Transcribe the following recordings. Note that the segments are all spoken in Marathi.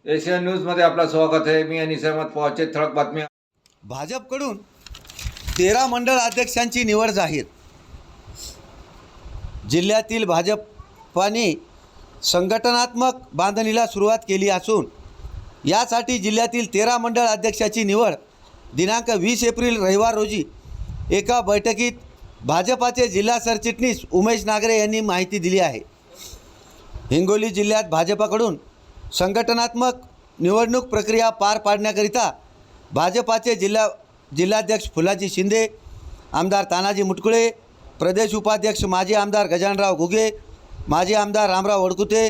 एशियन न्यूजमध्ये आपलं स्वागत आहे. मी अनिस अहमद. पॉचे ठळक बातम्या. भाजपकडून 13 मंडळ अध्यक्षांची निवड जाहीर. जिल्ह्यातील भाजपाने संघटनात्मक बांधणीला सुरुवात केली असून यासाठी जिल्ह्यातील 13 मंडळ अध्यक्षाची निवड दिनांक 20 एप्रिल रविवार रोजी एका बैठकीत भाजपाचे जिल्हा सरचिटणीस उमेश नागरे यांनी माहिती दिली आहे. हिंगोली जिल्ह्यात भाजपाकडून संघटनात्मक निवडणूक प्रक्रिया पार पाडण्याकरिता भाजपाचे जिल्हाध्यक्ष फुलाजी शिंदे, आमदार तानाजी मुटकुळे, प्रदेश उपाध्यक्ष माजी आमदार गजानराव घुगे, माजी आमदार रामराव वडकुते,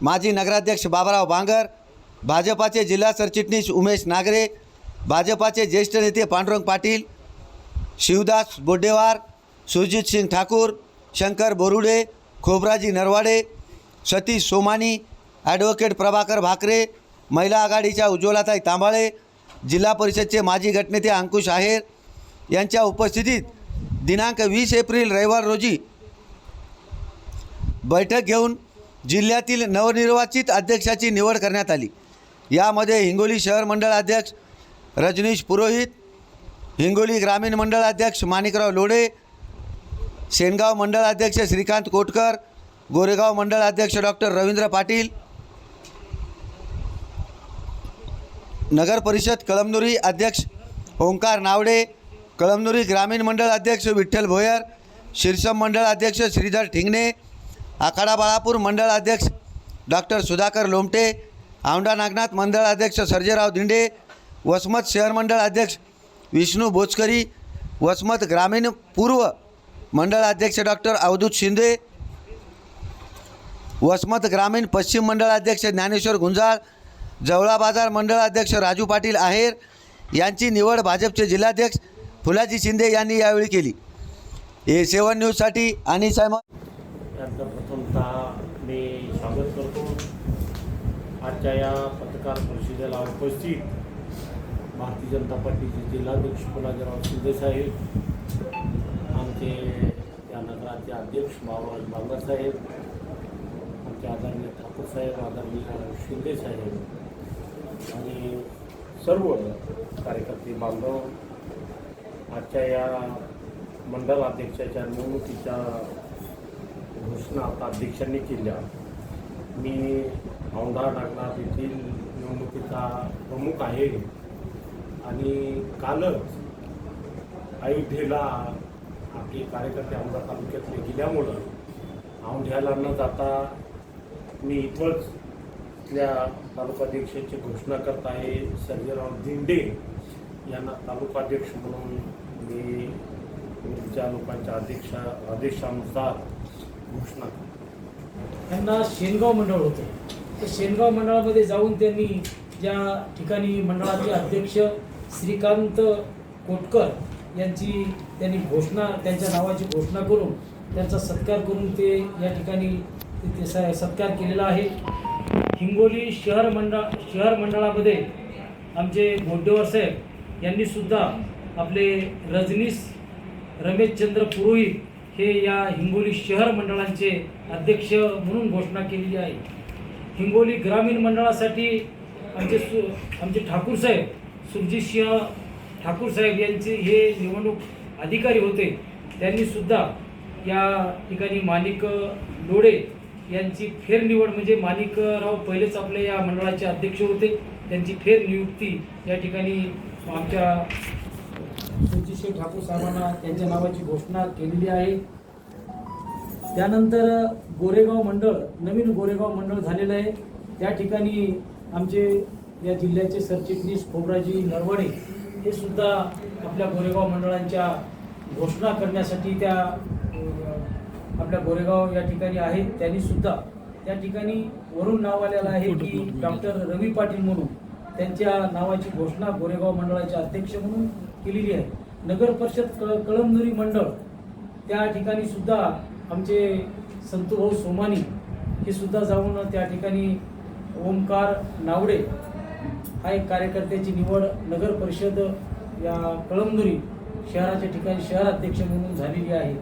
माजी नगराध्यक्ष बाबाराव बांगर, भाजपाचे जिल्हा सरचिटणीस उमेश नागरे, भाजपाचे ज्येष्ठ नेते पांडुरंग पाटील, शिवदास बोड्डेवार, सुरजित सिंग ठाकूर, शंकर बोरुडे, खोबराजी नरवाडे, सतीश सोमानी, ॲडव्होकेट प्रभाकर भाकरे, महिला आघाडीच्या उज्ज्वलाताई तांबाळे, जिल्हा परिषदचे माजी गटनेते अंकुश आहेर यांच्या उपस्थितीत दिनांक 20 एप्रिल रविवार रोजी बैठक घेऊन जिल्ह्यातील नवनिर्वाचित अध्यक्षाची निवड करण्यात आली. यामध्ये हिंगोली शहर मंडळ अध्यक्ष रजनीश पुरोहित, हिंगोली ग्रामीण मंडळ अध्यक्ष माणिकराव लोढे, सेनगाव मंडळ अध्यक्ष श्रीकांत कोटकर, गोरेगाव मंडळ अध्यक्ष डॉक्टर रवींद्र पाटील, नगर परिषद कळमनुरी अध्यक्ष ओंकार नावडे, कळमनुरी ग्रामीण मंडळ अध्यक्ष विठ्ठल भोयर, शिरसम मंडळ अध्यक्ष श्रीधर ठिंगणे, आखाडा बाळापूर मंडळ अध्यक्ष डॉक्टर सुधाकर लोमटे, औंढा नागनाथ मंडळ अध्यक्ष सर्जेराव दिंडे, वसमत शहर मंडळ अध्यक्ष विष्णू बोचकरी, वसमत ग्रामीण पूर्व मंडळ अध्यक्ष डॉक्टर अवधूत शिंदे, वसमत ग्रामीण पश्चिम मंडळ अध्यक्ष ज्ञानेश्वर गुंजाळ, जवळा बाजार मंडळ अध्यक्ष राजू पाटील आहेर यांची निवड भाजपचे जिल्हाध्यक्ष फुलाजी शिंदे यांनी यावेळी केली. A7 न्यूजसाठी अनिस अहमद यांचं प्रथमतः मी स्वागत करतो. आजच्या या पत्रकार परिषदेला उपस्थित भारतीय जनता पार्टीचे जिल्हाध्यक्ष फुलाजीराव शिंदे साहेब, आमचे त्या नगराचे अध्यक्ष बाबाराव बांगर साहेब, आमचे आदरणीय ठाकूर साहेब, आदरणीय शिंदे साहेब आणि सर्व कार्यकर्ते बांधव, आजच्या या मंडळ अध्यक्षाच्या निवडणुकीच्या घोषणा आता अध्यक्षांनी केल्या. मी औंढा नागनाथ येथील निवडणुकीचा प्रमुख आहे आणि कालच अयोध्येला आपले कार्यकर्ते औंढा तालुक्यातले गेल्यामुळं औंढ्याला न जाता मी इथंच इथल्या तालुकाध्यक्षाची घोषणा करत आहे. सर्जेराव दिंडे यांना तालुकाध्यक्ष म्हणून मी तुमच्या लोकांच्या आदेशानुसार घोषणा करतो. त्यांना शेनगाव मंडळ होतं, तर शेनगाव मंडळामध्ये जाऊन त्यांनी ज्या ठिकाणी मंडळाचे अध्यक्ष श्रीकांत कोटकर यांची त्यांनी घोषणा, त्यांच्या नावाची घोषणा करून त्यांचा सत्कार करून ते या ठिकाणी सत्कार केलेला आहे. हिंगोली शहर मंडळामध्ये आमचे बोड्डेवार साहेब यांनीसुद्धा आपले रजनीश रमेशचंद्र पुरोहित हे या हिंगोली शहर मंडळांचे अध्यक्ष म्हणून घोषणा केलेली आहे. हिंगोली ग्रामीण मंडळासाठी आमचे ठाकूर साहेब, सुरजित सिंह ठाकूर साहेब यांचे हे निवडणूक अधिकारी होते. त्यांनीसुद्धा या ठिकाणी माणिक लोढे यांची फेरनिवड, म्हणजे माणिकराव पहिलेच आपल्या या मंडळाचे अध्यक्ष होते, त्यांची फेरनियुक्ती या ठिकाणी आमच्या सुरजित सिंह ठाकूर साहेबांना त्यांच्या नावाची घोषणा केलेली आहे. त्यानंतर गोरेगाव मंडळ, नवीन गोरेगाव मंडळ झालेलं आहे. त्या ठिकाणी आमचे या जिल्ह्याचे सरचिटणीस खोबराजी नरवाडे हे सुद्धा आपल्या गोरेगाव मंडळांच्या घोषणा करण्यासाठी त्या आपल्या गोरेगाव या ठिकाणी आहेत. त्यांनीसुद्धा त्या ठिकाणी वरून नाव आलेलं आहे की डॉक्टर रवी पाटील म्हणून त्यांच्या नावाची घोषणा गोरेगाव मंडळाचे अध्यक्ष म्हणून केलेली आहे. नगर परिषद कळमनुरी मंडळ त्या ठिकाणी सुद्धा आमचे संतूभाऊ सोमानी हे सुद्धा जाऊन त्या ठिकाणी ओंकार नावडे हा एक कार्यकर्त्याची निवड नगर परिषद या कळमनुरी शहराच्या ठिकाणी शहराध्यक्ष म्हणून झालेली आहे.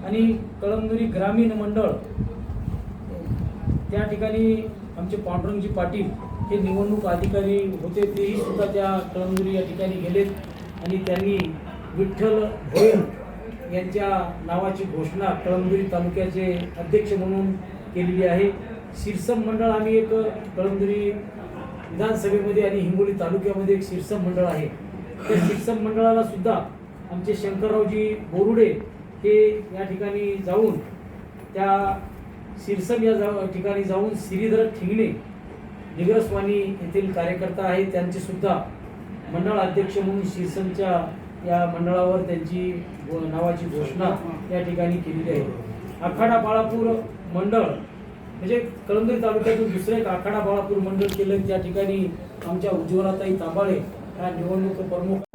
आणि कळमनुरी ग्रामीण मंडळ त्या ठिकाणी आमचे पांडुरंगजी पाटील हे निवडणूक अधिकारी होते, तेही सुद्धा त्या कळमनुरी या ठिकाणी गेलेत आणि त्यांनी विठ्ठल भोयर यांच्या नावाची घोषणा कळमनुरी तालुक्याचे अध्यक्ष म्हणून केलेली आहे. शिरसम मंडळ आम्ही एक कळमनुरी विधानसभेमध्ये आणि हिंगोली तालुक्यामध्ये एक शिरसम मंडळ आहे. त्या शिरसम मंडळाला सुद्धा आमचे शंकररावजी बोरुडे हे या ठिकाणी जाऊन त्या शिरसम या ठिकाणी जाऊन श्रीधर ठिंगणे निग्रस्वानी येथील कार्यकर्ता आहे, त्यांचे सुद्धा मंडळ अध्यक्ष म्हणून शिरसमच्या या मंडळावर त्यांची नावाची घोषणा या ठिकाणी केलेली आहे. आखाडा बाळापूर मंडळ म्हणजे कळमनुरी तालुक्यातून दुसरं एक आखाडा बाळापूर मंडळ केलं. त्या ठिकाणी आमच्या उज्ज्वलाताई तांबाळे ह्या निवडणूक प्रमुख